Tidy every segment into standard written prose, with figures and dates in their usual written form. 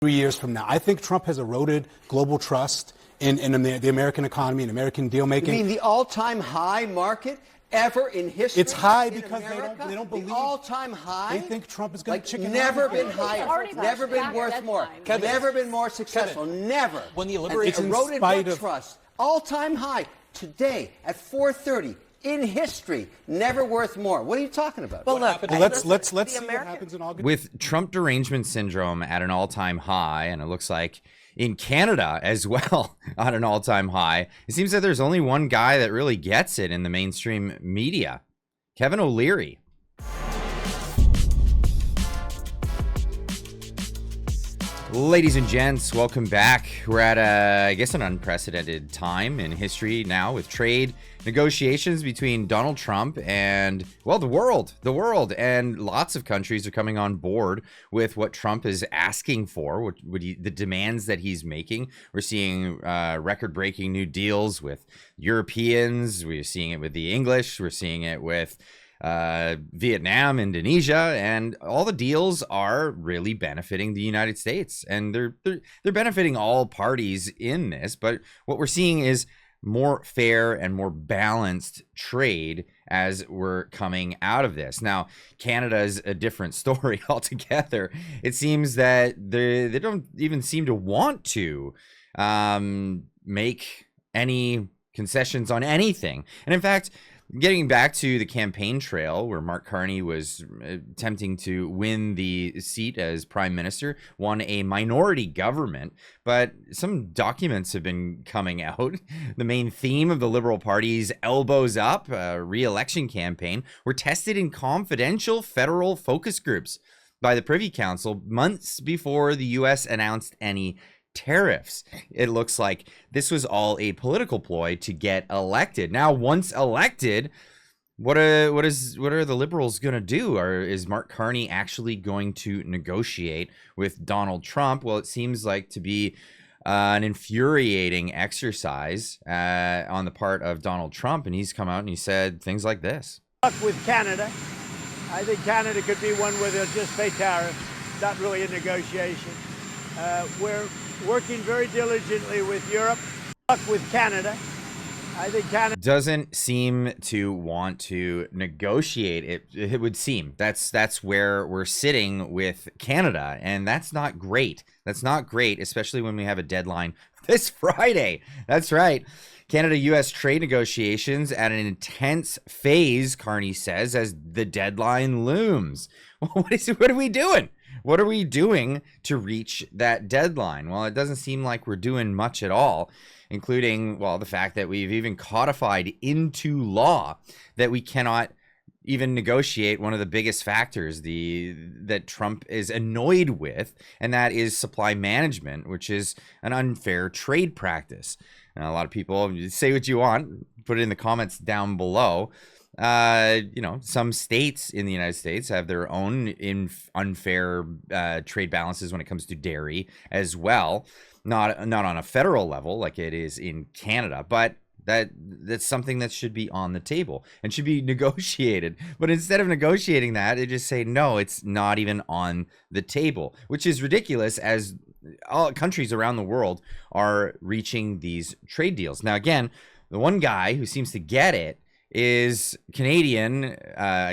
3 years from now. I think Trump has eroded global trust in the American economy and American deal making. You mean the all-time high market ever in history? It's high because they don't believe. The all-time high? They think Trump is going to chicken out. Never been higher. Never been worth more. Never been more successful. Never. When the liberation eroded that trust. All-time high today at 4:30 in history. Never worth more. What are you talking about? Well, let's see what happens in August. With Trump derangement syndrome at an all-time high, and it looks like in Canada as well on an all-time high, it seems that there's only one guy that really gets it in the mainstream media, Kevin O'Leary. Ladies and gents, welcome back. We're at, I guess, an unprecedented time in history now with trade negotiations between Donald Trump and, well, the world. And lots of countries are coming on board with what Trump is asking for, the demands that he's making. We're seeing record-breaking new deals with Europeans. We're seeing it with the English. We're seeing it with Vietnam, Indonesia, and all the deals are really benefiting the United States, and they're benefiting all parties in this. But what we're seeing is more fair and more balanced trade as we're coming out of this. Now, Canada is a different story altogether. It seems that they don't even seem to want to make any concessions on anything. And in fact, getting back to the campaign trail where Mark Carney was attempting to win the seat as prime minister, won a minority government, but some documents have been coming out. The main theme of the Liberal Party's elbows up re-election campaign were tested in confidential federal focus groups by the Privy Council months before the U.S. announced any tariffs. It looks like this was all a political ploy to get elected. Now, once elected, what are the Liberals going to do? Or is Mark Carney actually going to negotiate with Donald Trump? Well, it seems like to be an infuriating exercise on the part of Donald Trump, and he's come out and he said things like this. With Canada, I think Canada could be one where they'll just pay tariffs, not really a negotiation. We're working very diligently with Europe. With Canada, I think Canada doesn't seem to want to negotiate. It would seem that's where we're sitting with Canada, and that's not great. That's not great, especially when we have a deadline this Friday. That's right. Canada-U.S. trade negotiations at an intense phase, Carney says, as the deadline looms. Well, what are we doing? What are we doing to reach that deadline? Well, it doesn't seem like we're doing much at all, including, well, the fact that we've even codified into law that we cannot even negotiate one of the biggest factors that Trump is annoyed with, and that is supply management, which is an unfair trade practice. And a lot of people say what you want, put it in the comments down below. Some states in the United States have their own unfair trade balances when it comes to dairy as well. Not on a federal level like it is in Canada, but that's something that should be on the table and should be negotiated. But instead of negotiating that, they just say, no, it's not even on the table, which is ridiculous as all countries around the world are reaching these trade deals. Now, again, the one guy who seems to get it is Canadian.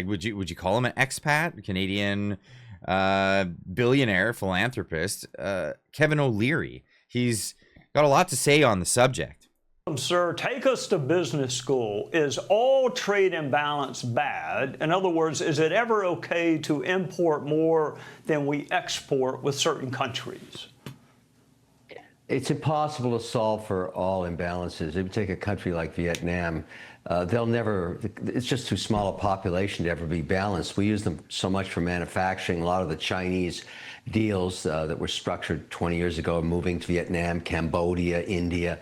Would you call him an expat? Canadian billionaire philanthropist, Kevin O'Leary. He's got a lot to say on the subject. Sir, take us to business school. Is all trade imbalance bad? In other words, is it ever okay to import more than we export with certain countries? It's impossible to solve for all imbalances. If you take a country like Vietnam, it's just too small a population to ever be balanced. We use them so much for manufacturing. A lot of the Chinese deals that were structured 20 years ago are moving to Vietnam, Cambodia, India.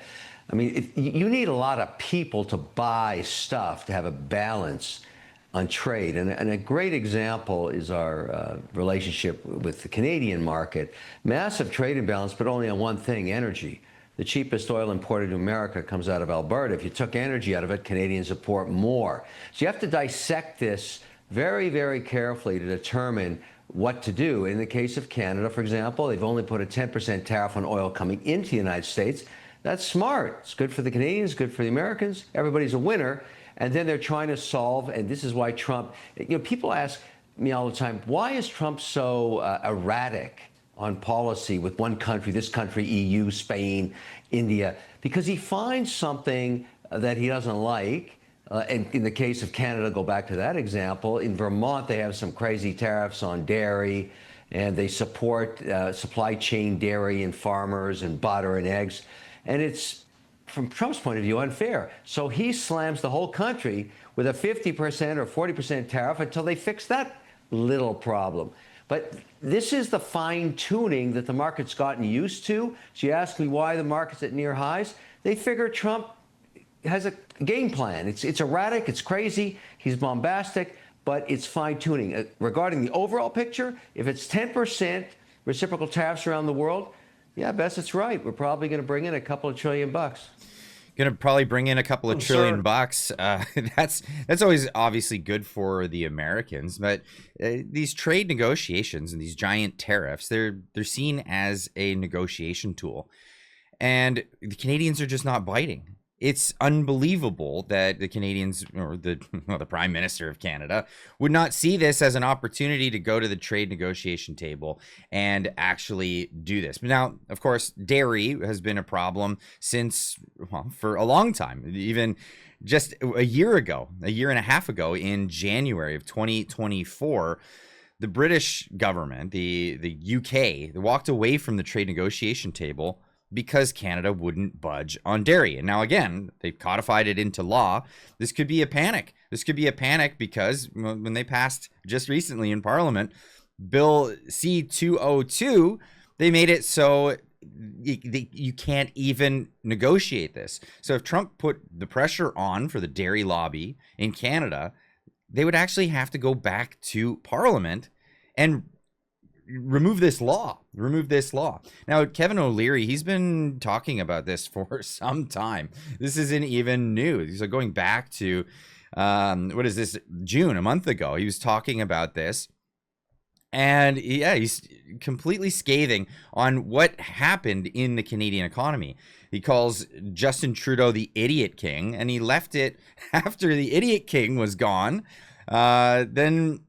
I mean, you need a lot of people to buy stuff to have a balance on trade. And a great example is our relationship with the Canadian market. Massive trade imbalance, but only on one thing, energy. The cheapest oil imported to America comes out of Alberta. If you took energy out of it, Canadians import more. So you have to dissect this very, very carefully to determine what to do. In the case of Canada, for example, they've only put a 10% tariff on oil coming into the United States. That's smart. It's good for the Canadians, good for the Americans. Everybody's a winner. And then they're trying to solve, and this is why Trump, people ask me all the time, why is Trump so erratic on policy with one country, this country, EU, Spain, India? Because he finds something that he doesn't like. And in the case of Canada, go back to that example. In Vermont, they have some crazy tariffs on dairy, and they support supply chain dairy and farmers and butter and eggs. And it's, from Trump's point of view, unfair. So he slams the whole country with a 50% or 40% tariff until they fix that little problem. But this is the fine-tuning that the market's gotten used to. So you ask me why the market's at near highs. They figure Trump has a game plan. It's erratic, it's crazy, he's bombastic, but it's fine-tuning. Regarding the overall picture, if it's 10% reciprocal tariffs around the world, yeah, Bess, it's right. We're probably going to bring in a couple of $1 trillion. Going to probably bring in a couple of $1 trillion. That's always obviously good for the Americans, but these trade negotiations and these giant tariffs, they're seen as a negotiation tool, and the Canadians are just not biting. It's unbelievable that the Canadians, or the Prime Minister of Canada, would not see this as an opportunity to go to the trade negotiation table and actually do this. But now, of course, dairy has been a problem since, well, for a long time. Even just a year and a half ago, in January of 2024, the British government, the UK, they walked away from the trade negotiation table because Canada wouldn't budge on dairy. And now, again, they've codified it into law. This could be a panic. This could be a panic because when they passed just recently in Parliament, Bill C-202, they made it so you can't even negotiate this. So if Trump put the pressure on for the dairy lobby in Canada, they would actually have to go back to Parliament and remove this law. Now, Kevin O'Leary, he's been talking about this for some time. This isn't even new. So going back to, June, a month ago, he was talking about this. And yeah, he's completely scathing on what happened in the Canadian economy. He calls Justin Trudeau the idiot king, and he left it after the idiot king was gone. Then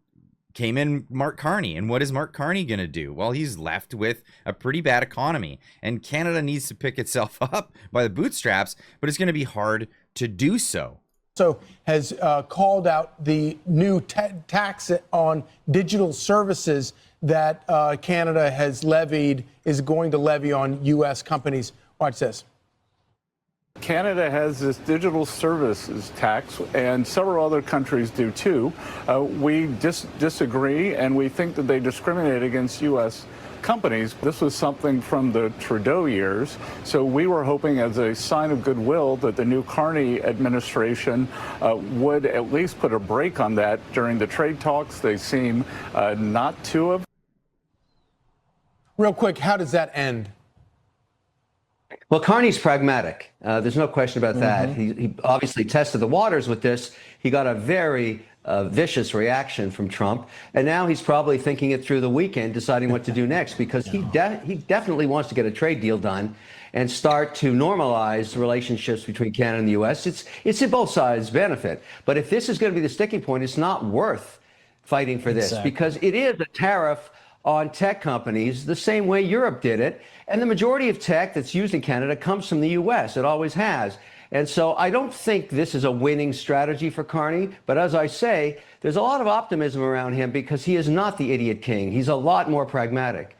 came in Mark Carney. And what is Mark Carney going to do? Well, he's left with a pretty bad economy, and Canada needs to pick itself up by the bootstraps, but it's going to be hard to do so. So has called out the new tax on digital services that Canada has is going to levy on U.S. companies. Watch this. Canada has this digital services tax, and several other countries do too. We disagree, and we think that they discriminate against U.S. companies. This was something from the Trudeau years, so we were hoping as a sign of goodwill that the new Carney administration would at least put a break on that during the trade talks. They seem not to have. Real quick, how does that end? Well, Carney's pragmatic. There's no question about that. He obviously tested the waters with this. He got a very vicious reaction from Trump, and now he's probably thinking it through the weekend, deciding what to do next, because he definitely wants to get a trade deal done and start to normalize relationships between Canada and the U.S. It's in both sides' benefit. But if this is going to be the sticking point, it's not worth fighting for this, because it is a tariff on tech companies the same way Europe did it. And the majority of tech that's used in Canada comes from the U.S. It always has. And so I don't think this is a winning strategy for Carney. But as I say, there's a lot of optimism around him because he is not the idiot king. He's a lot more pragmatic.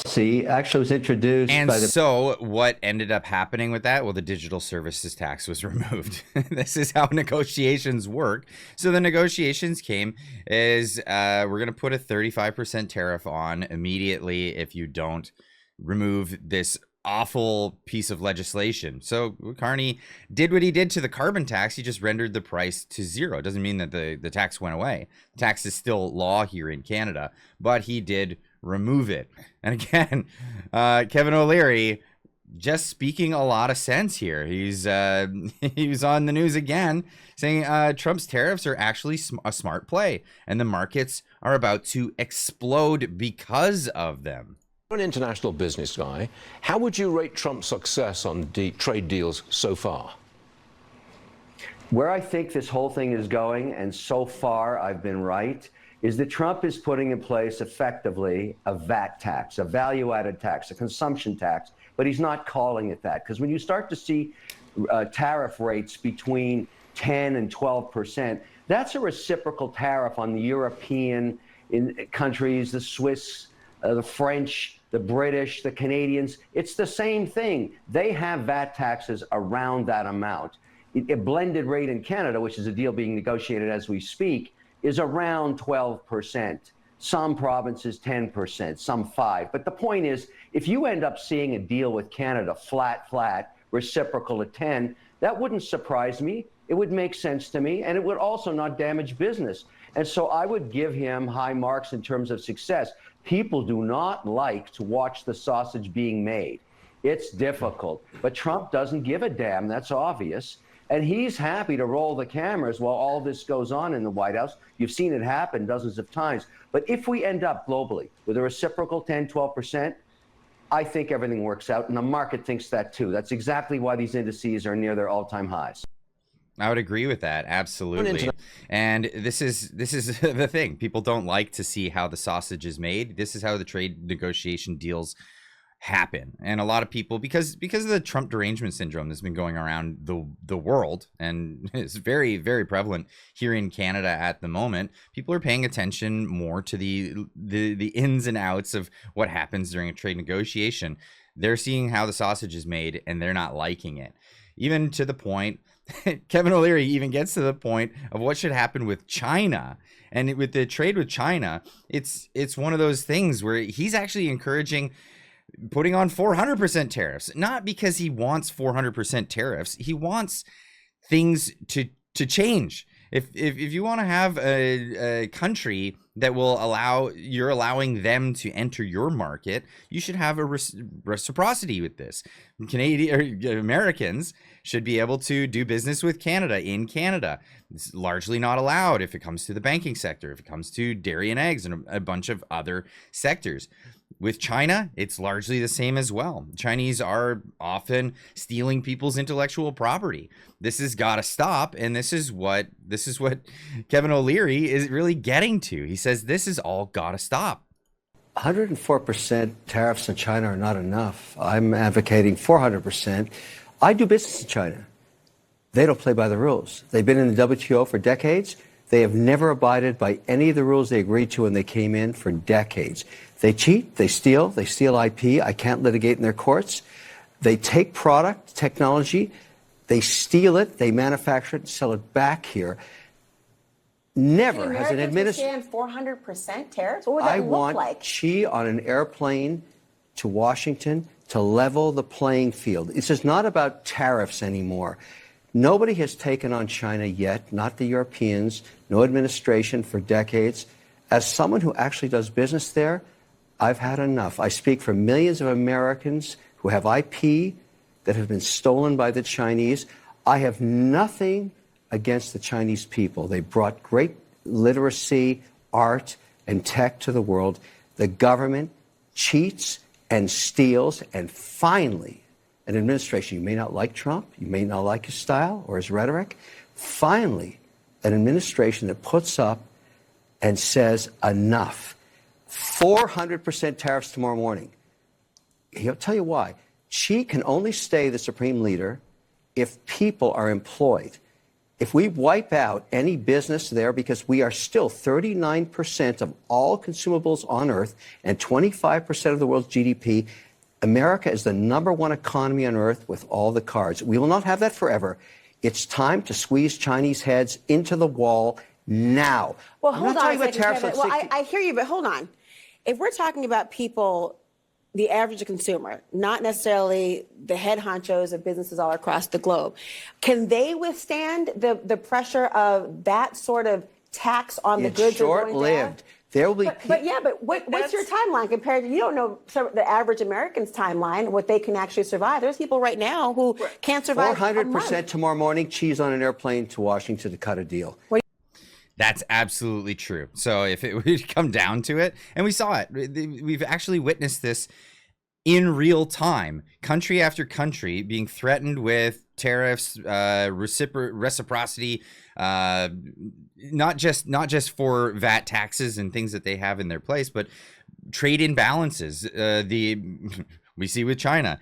See, actually was introduced and by the... So what ended up happening with that? Well, the digital services tax was removed. This is how negotiations work. So the negotiations came is we're going to put a 35% tariff on immediately if you don't remove this awful piece of legislation. So Carney did what he did to the carbon tax. He just rendered the price to zero. It doesn't mean that the tax went away. The tax is still law here in Canada, but he did remove it. And again, Kevin O'Leary just speaking a lot of sense here. He's he was on the news again saying Trump's tariffs are actually a smart play, and the markets are about to explode because of them. You're an international business guy. How would you rate Trump's success on trade deals so far? Where I think this whole thing is going, and so far I've been right, is that Trump is putting in place effectively a VAT tax, a value-added tax, a consumption tax, but he's not calling it that. Because when you start to see tariff rates between 10 and 12%, that's a reciprocal tariff on the European countries, the Swiss, the French, the British, the Canadians. It's the same thing. They have VAT taxes around that amount. A blended rate in Canada, which is a deal being negotiated as we speak, is around 12%. Some provinces 10%, some 5%. But the point is, if you end up seeing a deal with Canada flat, reciprocal at 10, that wouldn't surprise me. It would make sense to me, and it would also not damage business. And so I would give him high marks in terms of success. People do not like to watch the sausage being made. It's difficult, but Trump doesn't give a damn. That's obvious. And he's happy to roll the cameras while all this goes on in the White House. You've seen it happen dozens of times. But if we end up globally with a reciprocal 10, 12%, I think everything works out. And the market thinks that too. That's exactly why these indices are near their all-time highs. I would agree with that, absolutely. And this is the thing. People don't like to see how the sausage is made. This is how the trade negotiation deals happen. And a lot of people, because of the Trump derangement syndrome that's been going around the world and is very, very prevalent here in Canada at the moment, people are paying attention more to the ins and outs of what happens during a trade negotiation. They're seeing how the sausage is made and they're not liking it. Even to the point, Kevin O'Leary even gets to the point of what should happen with China. And with the trade with China, it's one of those things where he's actually encouraging putting on 400% tariffs, not because he wants 400% tariffs. He wants things to change. If you want to have a country that will you're allowing them to enter your market, you should have a reciprocity with this. Americans should be able to do business with Canada in Canada. It's largely not allowed if it comes to the banking sector, if it comes to dairy and eggs and a bunch of other sectors. With China, it's largely the same as well. Chinese are often stealing people's intellectual property. This has got to stop, and this is what Kevin O'Leary is really getting to. He says this has all got to stop. 104% tariffs on China are not enough. I'm advocating 400%. I do business in China. They don't play by the rules. They've been in the WTO for decades. They have never abided by any of the rules they agreed to when they came in for decades. They cheat, they steal IP. I can't litigate in their courts. They take product, technology, they steal it, they manufacture it and sell it back here. Never has an administration. 400% tariffs? What would that look like? I want Xi on an airplane to Washington to level the playing field. This is not about tariffs anymore. Nobody has taken on China yet, not the Europeans, no administration for decades. As someone who actually does business there, I've had enough. I speak for millions of Americans who have IP that have been stolen by the Chinese. I have nothing against the Chinese people. They brought great literacy, art, and tech to the world. The government cheats and steals, and finally, an administration, you may not like Trump, you may not like his style or his rhetoric, finally, an administration that puts up and says enough. 400% tariffs tomorrow morning. He'll tell you why. Xi can only stay the supreme leader if people are employed. If we wipe out any business there, because we are still 39% of all consumables on Earth and 25% of the world's GDP, America is the #1 economy on Earth with all the cards. We will not have that forever. It's time to squeeze Chinese heads into the wall now. Well, hold on a second, Kevin. Well, I hear you, but hold on. If we're talking about people, the average consumer, not necessarily the head honchos of businesses all across the globe, can they withstand the pressure of that sort of tax on the goods? It's short-lived. There will be. But what's your timeline compared to, you don't know the average American's timeline, what they can actually survive. There's people right now who can't survive 400% tomorrow morning, cheese on an airplane to Washington to cut a deal. That's absolutely true. So if it would come down to it, and we saw it, we've actually witnessed this in real time, country after country being threatened with tariffs, reciprocity, not just for VAT taxes and things that they have in their place, but trade imbalances. We see with China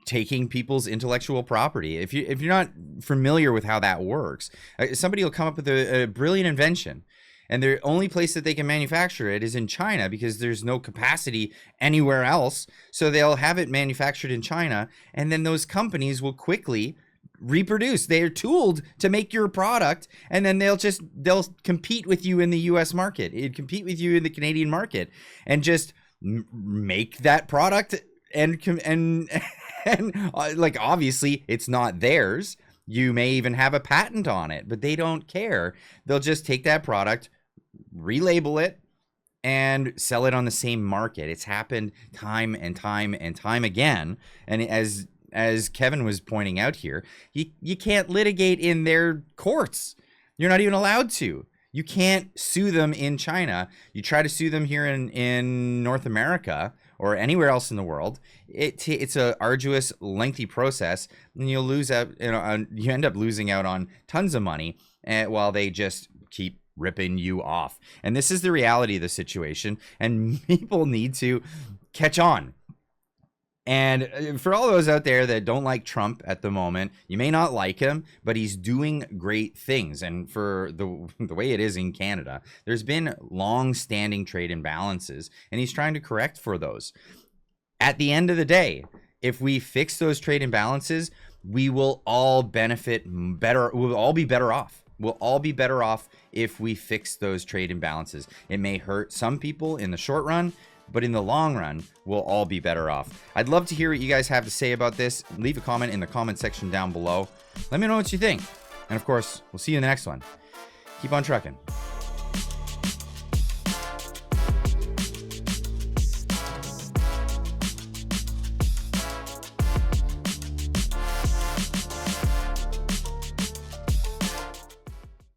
taking people's intellectual property. If you're not familiar with how that works, somebody will come up with a brilliant invention, and the only place that they can manufacture it is in China because there's no capacity anywhere else. So they'll have it manufactured in China, and then those companies will quickly reproduce. They're tooled to make your product, and then they'll compete with you in the U.S. market, compete with you in the Canadian market, and just make that product. And like, obviously it's not theirs. You may even have a patent on it, but they don't care. They'll just take that product, relabel it, and sell it on the same market. It's happened time and time and time again. And as Kevin was pointing out here, you can't litigate in their courts. You're not even allowed to. You can't sue them in China. You try to sue them here in North America or anywhere else in the world. It's a arduous, lengthy process, and you'll lose out. You end up losing out on tons of money, while they just keep ripping you off. And this is the reality of the situation, and people need to catch on. And for all those out there that don't like Trump at the moment, you may not like him, but he's doing great things. And for the way it is in Canada, there's been long-standing trade imbalances, and he's trying to correct for those. At the end of the day, if we fix those trade imbalances, we will all benefit better. We'll all be better off. We'll all be better off if we fix those trade imbalances. It may hurt some people in the short run, but in the long run, we'll all be better off. I'd love to hear what you guys have to say about this. Leave a comment in the comment section down below. Let me know what you think. And of course, we'll see you in the next one. Keep on trucking.